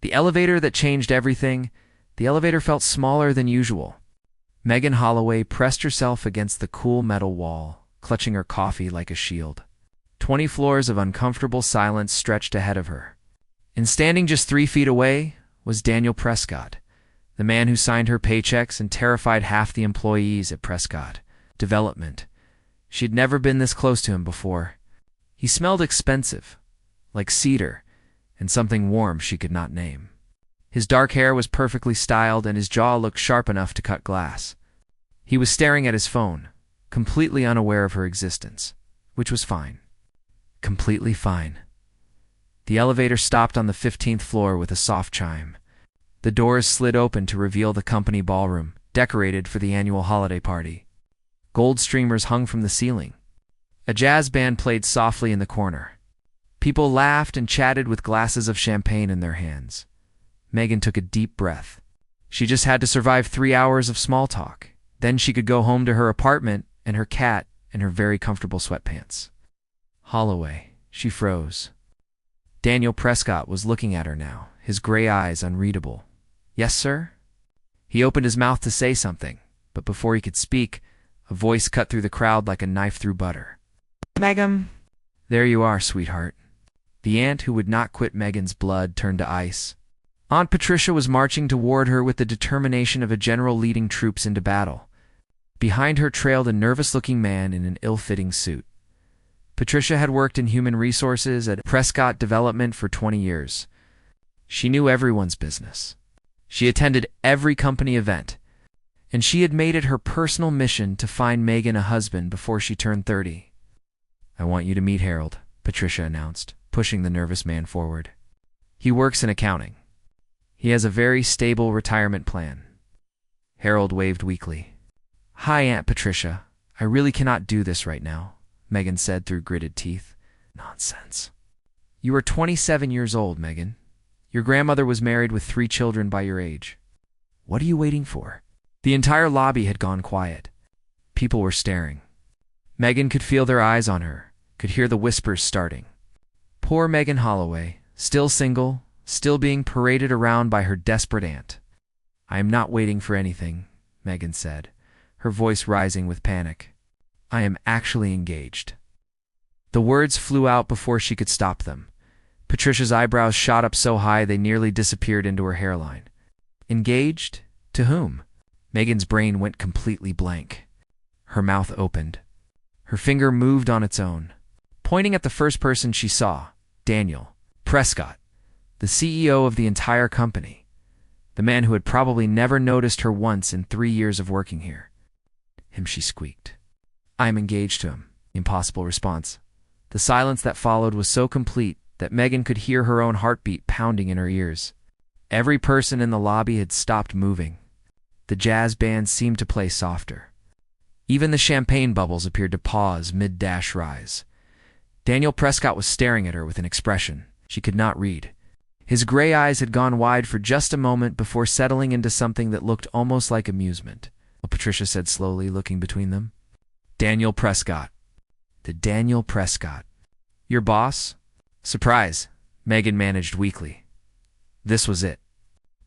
The elevator that changed everything, the elevator felt smaller than usual. Megan Holloway pressed herself against the cool metal wall, clutching her coffee like a shield. 20 floors of uncomfortable silence stretched ahead of her. And standing just 3 feet away was Daniel Prescott, the man who signed her paychecks and terrified half the employees at Prescott Development. She'd never been this close to him before. He smelled expensive, like cedar, and something warm she could not name. His dark hair was perfectly styled, and his jaw looked sharp enough to cut glass. He was staring at his phone, completely unaware of her existence, which was fine. Completely fine. The elevator stopped on the 15th floor with a soft chime. The doors slid open to reveal the company ballroom, decorated for the annual holiday party. Gold streamers hung from the ceiling. A jazz band played softly in the corner. People laughed and chatted with glasses of champagne in their hands. Megan took a deep breath. She just had to survive 3 hours of small talk. Then she could go home to her apartment and her cat and her very comfortable sweatpants. Holloway. She froze. Daniel Prescott was looking at her now, his gray eyes unreadable. Yes, sir? He opened his mouth to say something, but before he could speak, a voice cut through the crowd like a knife through butter. Megan. There you are, sweetheart. The ant who would not quit Megan's blood turned to ice. Aunt Patricia was marching toward her with the determination of a general leading troops into battle. Behind her trailed a nervous-looking man in an ill-fitting suit. Patricia had worked in human resources at Prescott Development for 20 years. She knew everyone's business. She attended every company event, and she had made it her personal mission to find Megan a husband before she turned 30. I want you to meet Harold, Patricia announced, pushing the nervous man forward. He works in accounting. He has a very stable retirement plan. Harold waved weakly. Hi, Aunt Patricia. I really cannot do this right now, Megan said through gritted teeth. Nonsense. You are 27 years old, Megan. Your grandmother was married with 3 children by your age. What are you waiting for? The entire lobby had gone quiet. People were staring. Megan could feel their eyes on her, could hear the whispers starting. Poor Megan Holloway, still single, still being paraded around by her desperate aunt. I am not waiting for anything, Megan said, her voice rising with panic. I am actually engaged. The words flew out before she could stop them. Patricia's eyebrows shot up so high they nearly disappeared into her hairline. Engaged? To whom? Megan's brain went completely blank. Her mouth opened. Her finger moved on its own, pointing at the first person she saw, Daniel Prescott, the CEO of the entire company, the man who had probably never noticed her once in 3 years of working here. Him, she squeaked. I am engaged to him. Impossible response. The silence that followed was so complete that Megan could hear her own heartbeat pounding in her ears. Every person in the lobby had stopped moving. The jazz band seemed to play softer. Even the champagne bubbles appeared to pause mid-dash rise. Daniel Prescott was staring at her with an expression she could not read. His gray eyes had gone wide for just a moment before settling into something that looked almost like amusement. Patricia said slowly, looking between them. Daniel Prescott. The Daniel Prescott. Your boss? Surprise, Megan managed weakly. This was it.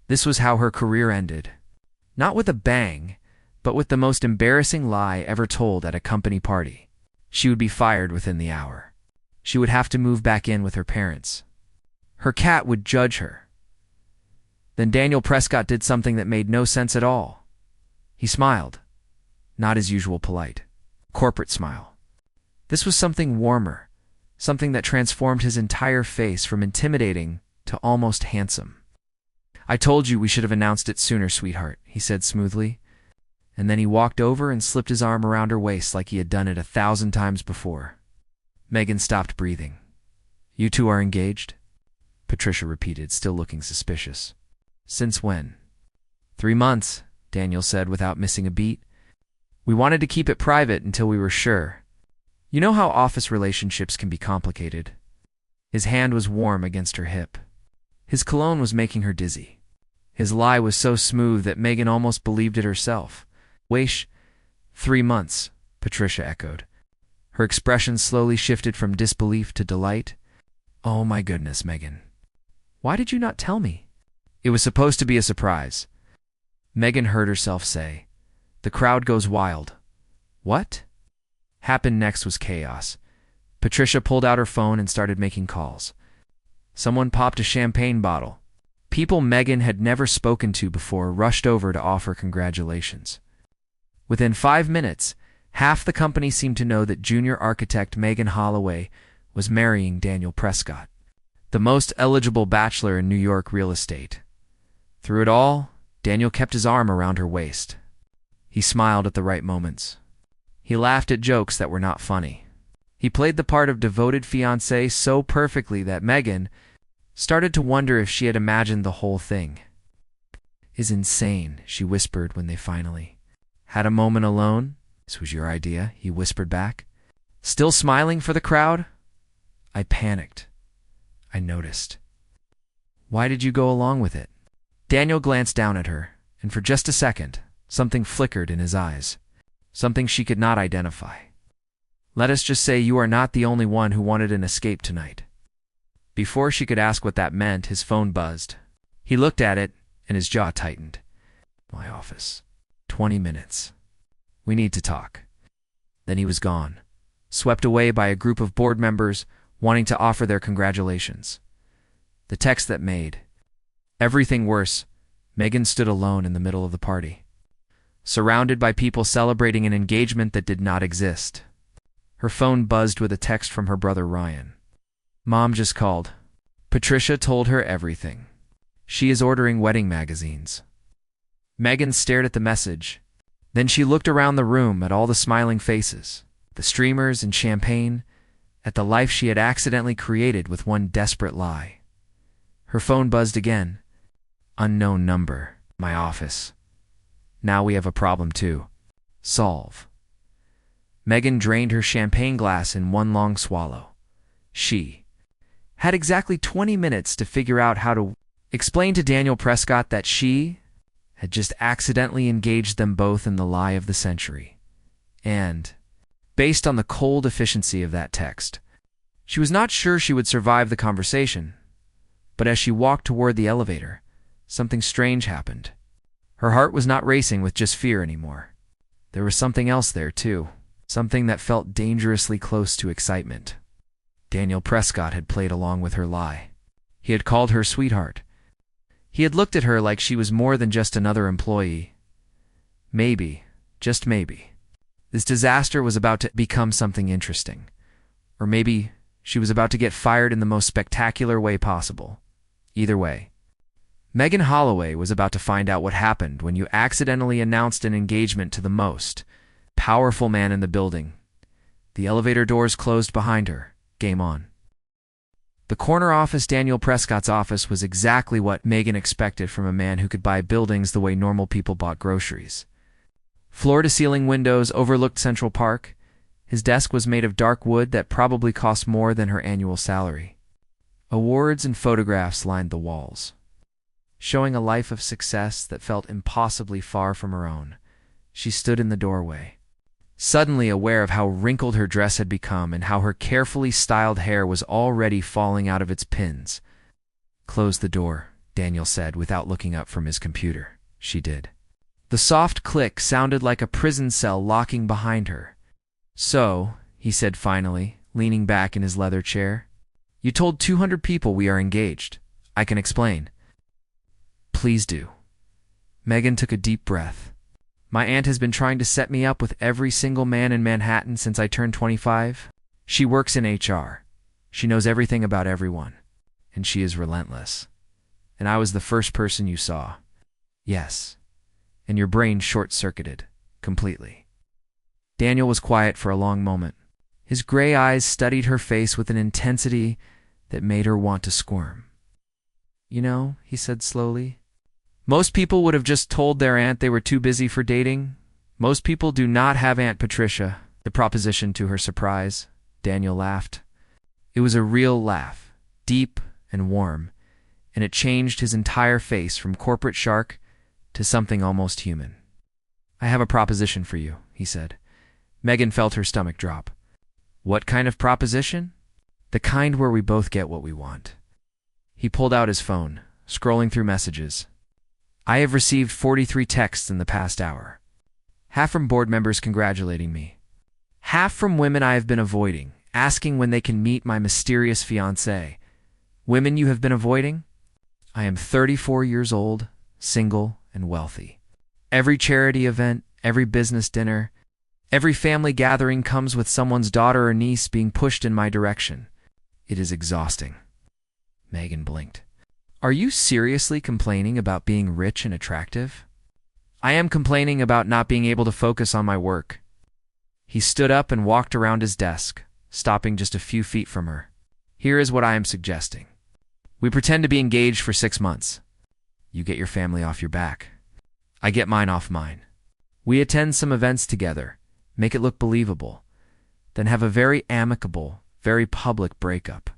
This was how her career ended. Not with a bang, but with the most embarrassing lie ever told at a company party. She would be fired within the hour. She would have to move back in with her parents. Her cat would judge her. Then Daniel Prescott did something that made no sense at all. He smiled. Not his usual polite, corporate smile. This was something warmer, something that transformed his entire face from intimidating to almost handsome. I told you we should have announced it sooner, sweetheart, he said smoothly. And then he walked over and slipped his arm around her waist like he had done it 1,000 times before. Megan stopped breathing. You two are engaged? Patricia repeated, still looking suspicious. Since when? 3 months, Daniel said without missing a beat. We wanted to keep it private until we were sure. You know how office relationships can be complicated. His hand was warm against her hip. His cologne was making her dizzy. His lie was so smooth that Megan almost believed it herself. Waish, 3 months, Patricia echoed. Her expression slowly shifted from disbelief to delight. Oh my goodness, Megan. Why did you not tell me? It was supposed to be a surprise. Megan heard herself say. The crowd goes wild. What? Happened next was chaos. Patricia pulled out her phone and started making calls. Someone popped a champagne bottle. People Megan had never spoken to before rushed over to offer congratulations. Within 5 minutes, half the company seemed to know that junior architect Megan Holloway was marrying Daniel Prescott, the most eligible bachelor in New York real estate. Through it all, Daniel kept his arm around her waist. He smiled at the right moments. He laughed at jokes that were not funny. He played the part of devoted fiancé so perfectly that Megan started to wonder if she had imagined the whole thing. "Is insane," she whispered when they finally had a moment alone. "This was your idea," he whispered back. Still smiling for the crowd? I panicked. I noticed. "Why did you go along with it?" Daniel glanced down at her, and for just a second, something flickered in his eyes. Something she could not identify. "Let us just say you are not the only one who wanted an escape tonight." Before she could ask what that meant, his phone buzzed. He looked at it, and his jaw tightened. "My office. 20 minutes. We need to talk." Then he was gone, swept away by a group of board members wanting to offer their congratulations. The text that made everything worse, Megan stood alone in the middle of the party, surrounded by people celebrating an engagement that did not exist. Her phone buzzed with a text from her brother Ryan. "Mom just called. Patricia told her everything. She is ordering wedding magazines." Megan stared at the message. Then she looked around the room at all the smiling faces, the streamers and champagne, at the life she had accidentally created with one desperate lie. Her phone buzzed again. "Unknown number. My office. Now we have a problem too. Solve." Megan drained her champagne glass in one long swallow. She had exactly 20 minutes to figure out how to explain to Daniel Prescott that she had just accidentally engaged them both in the lie of the century. And, based on the cold efficiency of that text, she was not sure she would survive the conversation. But as she walked toward the elevator, something strange happened. Her heart was not racing with just fear anymore. There was something else there, too. Something that felt dangerously close to excitement. Daniel Prescott had played along with her lie. He had called her sweetheart. He had looked at her like she was more than just another employee. Maybe, just maybe, this disaster was about to become something interesting. Or maybe she was about to get fired in the most spectacular way possible. Either way, Megan Holloway was about to find out what happened when you accidentally announced an engagement to the most powerful man in the building. The elevator doors closed behind her. Game on. The corner office, Daniel Prescott's office, was exactly what Megan expected from a man who could buy buildings the way normal people bought groceries. Floor-to-ceiling windows overlooked Central Park. His desk was made of dark wood that probably cost more than her annual salary. Awards and photographs lined the walls, showing a life of success that felt impossibly far from her own. She stood in the doorway, suddenly aware of how wrinkled her dress had become and how her carefully styled hair was already falling out of its pins. "Close the door," Daniel said without looking up from his computer. She did. The soft click sounded like a prison cell locking behind her. "So," he said finally, leaning back in his leather chair, "you told 200 people we are engaged. I can explain." "Please do." Megan took a deep breath. "My aunt has been trying to set me up with every single man in Manhattan since I turned 25. She works in HR. She knows everything about everyone. And she is relentless. And I was the first person you saw." "Yes." And your brain short-circuited. Completely. Daniel was quiet for a long moment. His gray eyes studied her face with an intensity that made her want to squirm. "You know," he said slowly, "most people would have just told their aunt they were too busy for dating. Most people do not have Aunt Patricia." The proposition, to her surprise, Daniel laughed. It was a real laugh, deep and warm, and it changed his entire face from corporate shark to something almost human. "I have a proposition for you," he said. Megan felt her stomach drop. "What kind of proposition?" "The kind where we both get what we want." He pulled out his phone, scrolling through messages. I have received 43 texts in the past hour. Half from board members congratulating me. Half from women I have been avoiding, asking when they can meet my mysterious fiancé. Women you have been avoiding? I am 34 years old, single, and wealthy. Every charity event, every business dinner, every family gathering comes with someone's daughter or niece being pushed in my direction. It is exhausting. Megan blinked. Are you seriously complaining about being rich and attractive? I am complaining about not being able to focus on my work. He stood up and walked around his desk, stopping just a few feet from her. Here is what I am suggesting. We pretend to be engaged for 6 months. You get your family off your back. I get mine off mine. We attend some events together, make it look believable, then have a very amicable, very public breakup.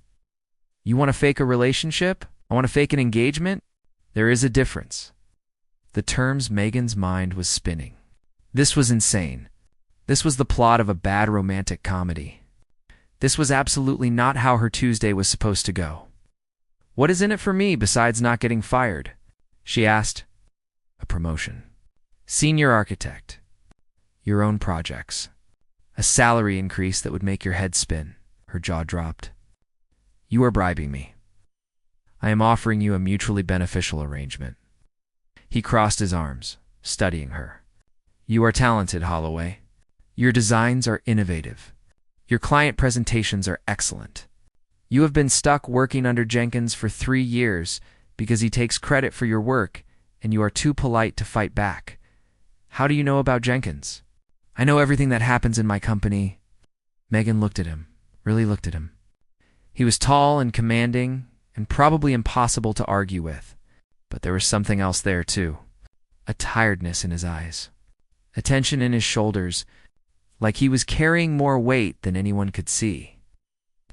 You want to fake a relationship? I want to fake an engagement? There is a difference. The terms Megan's mind was spinning. This was insane. This was the plot of a bad romantic comedy. This was absolutely not how her Tuesday was supposed to go. What is in it for me besides not getting fired? She asked. A promotion. Senior architect. Your own projects. A salary increase that would make your head spin. Her jaw dropped. You are bribing me. I am offering you a mutually beneficial arrangement. He crossed his arms, studying her. You are talented, Holloway. Your designs are innovative. Your client presentations are excellent. You have been stuck working under Jenkins for 3 years because he takes credit for your work and you are too polite to fight back. How do you know about Jenkins? I know everything that happens in my company. Megan looked at him, really looked at him. He was tall and commanding and probably impossible to argue with, but there was something else there too. A tiredness in his eyes, a tension in his shoulders, like he was carrying more weight than anyone could see.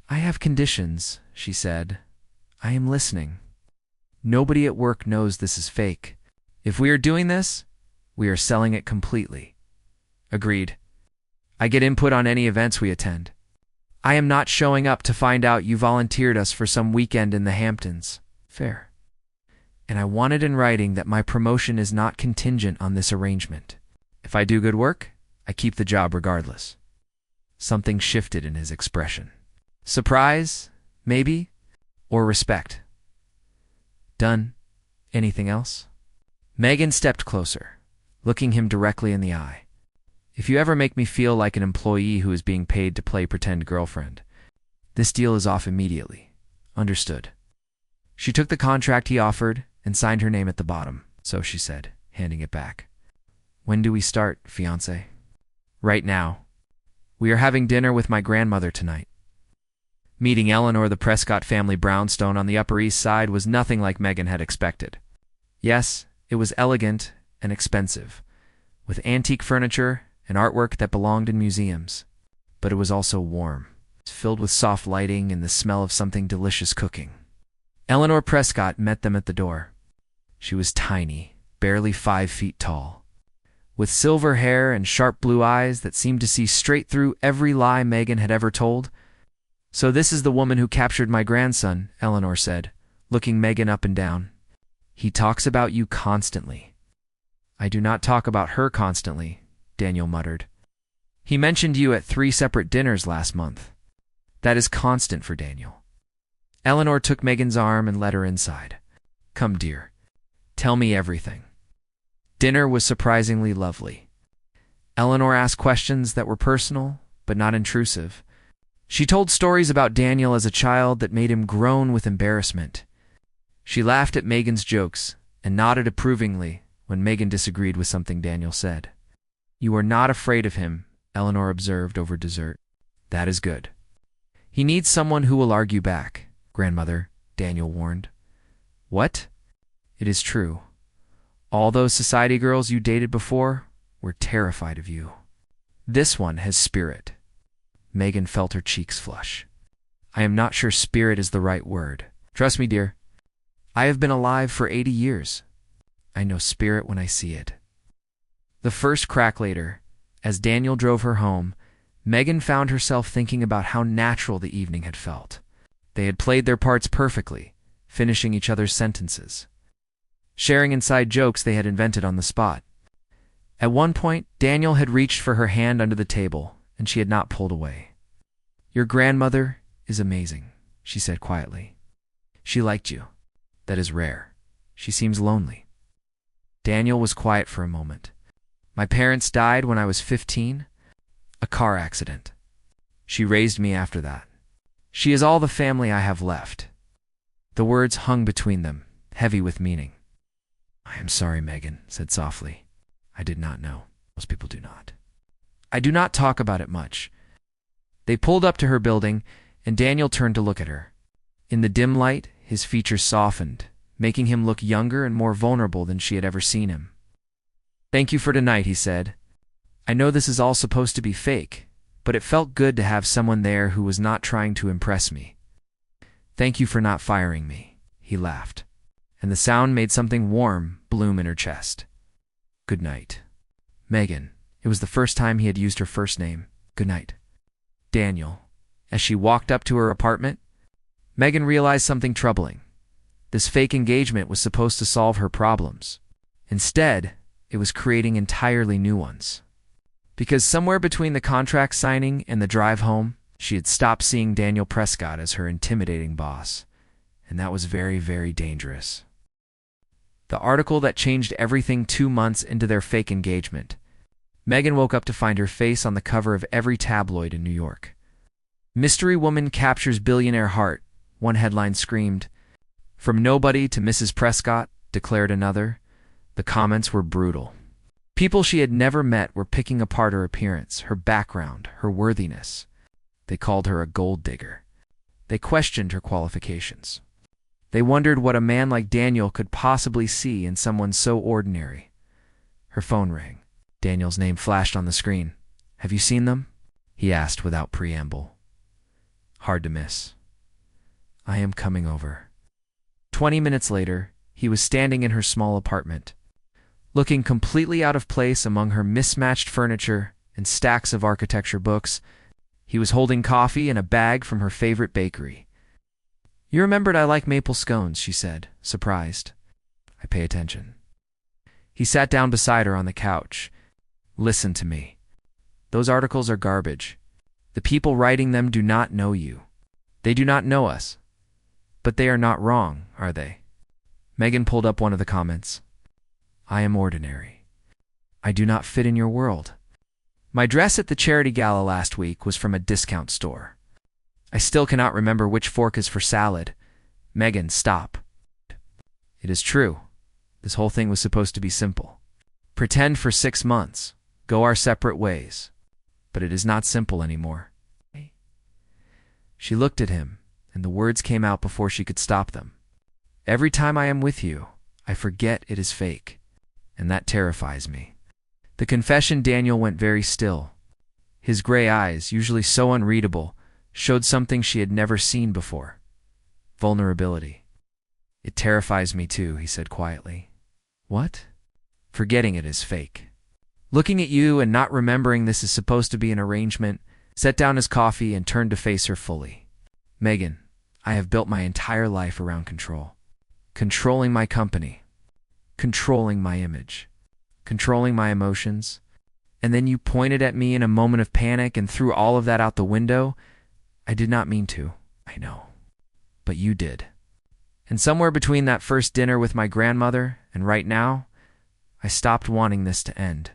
I have conditions, she said. I am listening. Nobody at work knows this is fake. If we are doing this, we are selling it completely. Agreed. I get input on any events we attend. I am not showing up to find out you volunteered us for some weekend in the Hamptons. Fair. And I wanted in writing that my promotion is not contingent on this arrangement. If I do good work, I keep the job regardless. Something shifted in his expression. Surprise, maybe, or respect. Done. Anything else? Megan stepped closer, looking him directly in the eye. If you ever make me feel like an employee who is being paid to play pretend girlfriend, this deal is off immediately. Understood. She took the contract he offered and signed her name at the bottom. So she said, handing it back. When do we start, fiancé? Right now. We are having dinner with my grandmother tonight. Meeting Eleanor the Prescott family brownstone on the Upper East Side was nothing like Megan had expected. Yes, it was elegant and expensive, with antique furniture and artwork that belonged in museums. But it was also warm, filled with soft lighting and the smell of something delicious cooking. Eleanor Prescott met them at the door. She was tiny, barely 5 feet tall, with silver hair and sharp blue eyes that seemed to see straight through every lie Megan had ever told. So this is the woman who captured my grandson, Eleanor said, looking Megan up and down. He talks about you constantly. I do not talk about her constantly, Daniel muttered. He mentioned you at 3 separate dinners last month. That is constant for Daniel. Eleanor took Megan's arm and led her inside. Come, dear. Tell me everything. Dinner was surprisingly lovely. Eleanor asked questions that were personal, but not intrusive. She told stories about Daniel as a child that made him groan with embarrassment. She laughed at Megan's jokes and nodded approvingly when Megan disagreed with something Daniel said. You are not afraid of him, Eleanor observed over dessert. That is good. He needs someone who will argue back, grandmother, Daniel warned. What? It is true. All those society girls you dated before were terrified of you. This one has spirit. Megan felt her cheeks flush. I am not sure spirit is the right word. Trust me, dear. I have been alive for 80 years. I know spirit when I see it. The first crack later, as Daniel drove her home, Megan found herself thinking about how natural the evening had felt. They had played their parts perfectly, finishing each other's sentences, sharing inside jokes they had invented on the spot. At one point, Daniel had reached for her hand under the table, and she had not pulled away. "Your grandmother is amazing," she said quietly. "She liked you. That is rare. She seems lonely." Daniel was quiet for a moment. "My parents died when I was 15. A car accident. She raised me after that. She is all the family I have left." The words hung between them, heavy with meaning. "I am sorry," Megan said softly. "I did not know. Most people do not. I do not talk about it much." They pulled up to her building, and Daniel turned to look at her. In the dim light, his features softened, making him look younger and more vulnerable than she had ever seen him. "Thank you for tonight," he said. "I know this is all supposed to be fake, but it felt good to have someone there who was not trying to impress me. Thank you for not firing me." He laughed, and the sound made something warm bloom in her chest. "Good night, Megan." It was the first time he had used her first name. "Good night, Daniel." As she walked up to her apartment, Megan realized something troubling. This fake engagement was supposed to solve her problems. Instead, it was creating entirely new ones. Because somewhere between the contract signing and the drive home, she had stopped seeing Daniel Prescott as her intimidating boss. And that was very, very dangerous. The article that changed everything 2 months into their fake engagement. Megan woke up to find her face on the cover of every tabloid in New York. "Mystery woman captures billionaire heart," one headline screamed. "From nobody to Mrs. Prescott," declared another. The comments were brutal. People she had never met were picking apart her appearance, her background, her worthiness. They called her a gold digger. They questioned her qualifications. They wondered what a man like Daniel could possibly see in someone so ordinary. Her phone rang. Daniel's name flashed on the screen. "Have you seen them?" he asked without preamble. "Hard to miss. I am coming over." 20 minutes later, he was standing in her small apartment, looking completely out of place among her mismatched furniture and stacks of architecture books. He was holding coffee and a bag from her favorite bakery. "You remembered I like maple scones," she said, surprised. "I pay attention." He sat down beside her on the couch. "Listen to me. Those articles are garbage. The people writing them do not know you. They do not know us. But they are not wrong, are they?" Megan pulled up one of the comments. "I am ordinary. I do not fit in your world. My dress at the charity gala last week was from a discount store. I still cannot remember which fork is for salad." "Megan, stop." "It is true. This whole thing was supposed to be simple. Pretend for 6 months. Go our separate ways. But it is not simple anymore." She looked at him, and the words came out before she could stop them. "Every time I am with you, I forget it is fake, and that terrifies me." The confession Daniel went very still. His gray eyes, usually so unreadable, showed something she had never seen before. Vulnerability. "It terrifies me too," he said quietly. "What?" "Forgetting it is fake. Looking at you and not remembering this is supposed to be an arrangement." Set down his coffee and turned to face her fully. "Megan, I have built my entire life around control. Controlling my company. Controlling my image. Controlling my emotions. And then you pointed at me in a moment of panic and threw all of that out the window. I did not mean to, I know. But you did. And somewhere between that first dinner with my grandmother and right now, I stopped wanting this to end."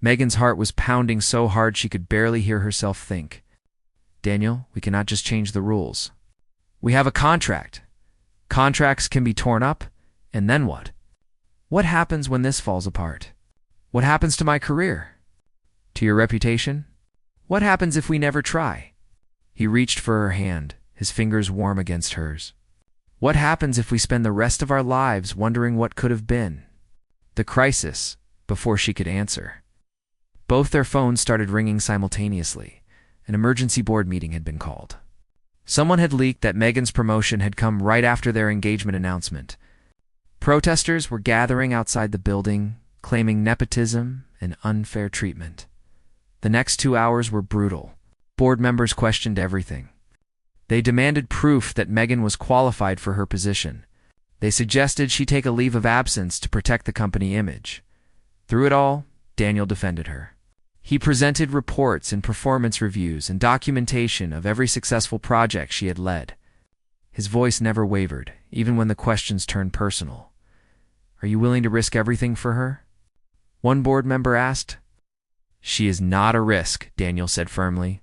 Megan's heart was pounding so hard she could barely hear herself think. "Daniel, we cannot just change the rules. We have a contract. Contracts can be torn up, and then what? What happens when this falls apart? What happens to my career? To your reputation? What happens if we never try?" He reached for her hand, his fingers warm against hers. "What happens if we spend the rest of our lives wondering what could have been?" The crisis, before she could answer. Both their phones started ringing simultaneously. An emergency board meeting had been called. Someone had leaked that Megan's promotion had come right after their engagement announcement. Protesters were gathering outside the building, claiming nepotism and unfair treatment. The next 2 hours were brutal. Board members questioned everything. They demanded proof that Megan was qualified for her position. They suggested she take a leave of absence to protect the company image. Through it all, Daniel defended her. He presented reports and performance reviews and documentation of every successful project she had led. His voice never wavered, even when the questions turned personal. "Are you willing to risk everything for her?" one board member asked. "She is not a risk," Daniel said firmly.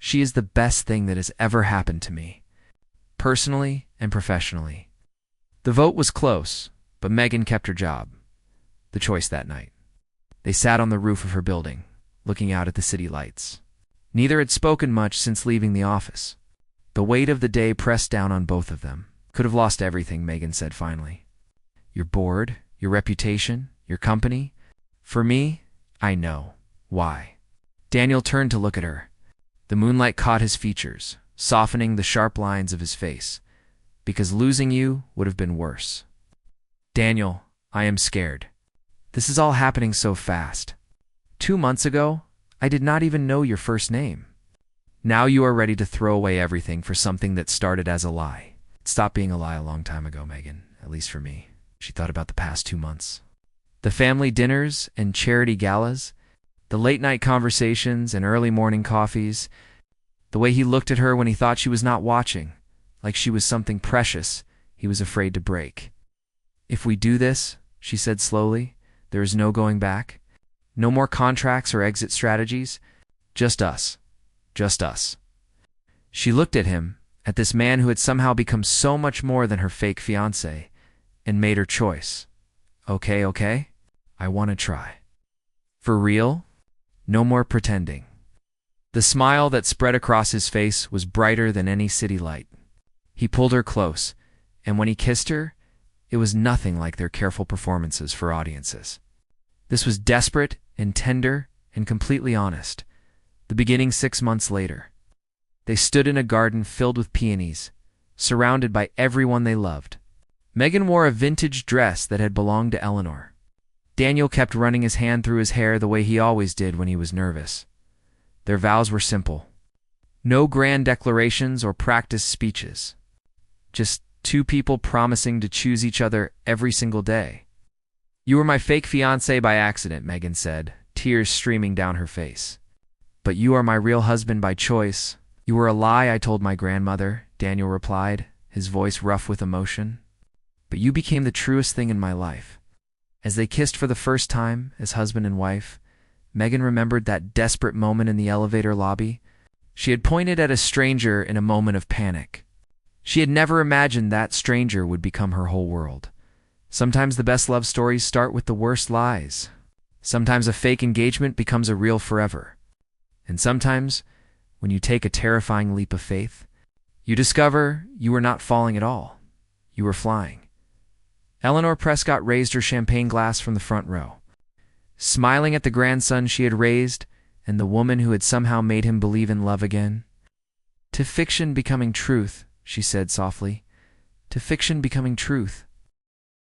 "She is the best thing that has ever happened to me, personally and professionally." The vote was close, but Megan kept her job. The choice that night. They sat on the roof of her building, looking out at the city lights. Neither had spoken much since leaving the office. The weight of the day pressed down on both of them. "Could have lost everything," Megan said finally. "Your board, your reputation, your company. For me, I know. Why?" Daniel turned to look at her. The moonlight caught his features, softening the sharp lines of his face. "Because losing you would have been worse." "Daniel, I am scared. This is all happening so fast. 2 months ago, I did not even know your first name. Now you are ready to throw away everything for something that started as a lie." It stopped being a lie a long time ago, Megan, at least for me. She thought about the past 2 months. The family dinners and charity galas, the late-night conversations and early morning coffees, the way he looked at her when he thought she was not watching, like she was something precious he was afraid to break. "If we do this," she said slowly, "there is no going back. No more contracts or exit strategies. Just us. Just us." She looked at him, at this man who had somehow become so much more than her fake fiancé, and made her choice. Okay, I want to try. For real? No more pretending." The smile that spread across his face was brighter than any city light. He pulled her close, and when he kissed her, it was nothing like their careful performances for audiences. This was desperate and tender and completely honest. The beginning 6 months later. They stood in a garden filled with peonies, surrounded by everyone they loved. Megan wore a vintage dress that had belonged to Eleanor. Daniel kept running his hand through his hair the way he always did when he was nervous. Their vows were simple. No grand declarations or practiced speeches. Just 2 people promising to choose each other every single day. "You were my fake fiancé by accident," Megan said, tears streaming down her face. "But you are my real husband by choice." "You were a lie I told my grandmother," Daniel replied, his voice rough with emotion. "But you became the truest thing in my life." As they kissed for the first time as husband and wife, Megan remembered that desperate moment in the elevator lobby. She had pointed at a stranger in a moment of panic. She had never imagined that stranger would become her whole world. Sometimes the best love stories start with the worst lies. Sometimes a fake engagement becomes a real forever. And sometimes, when you take a terrifying leap of faith, you discover you were not falling at all. You were flying. Eleanor Prescott raised her champagne glass from the front row, smiling at the grandson she had raised and the woman who had somehow made him believe in love again. "To fiction becoming truth," she said softly. "To fiction becoming truth."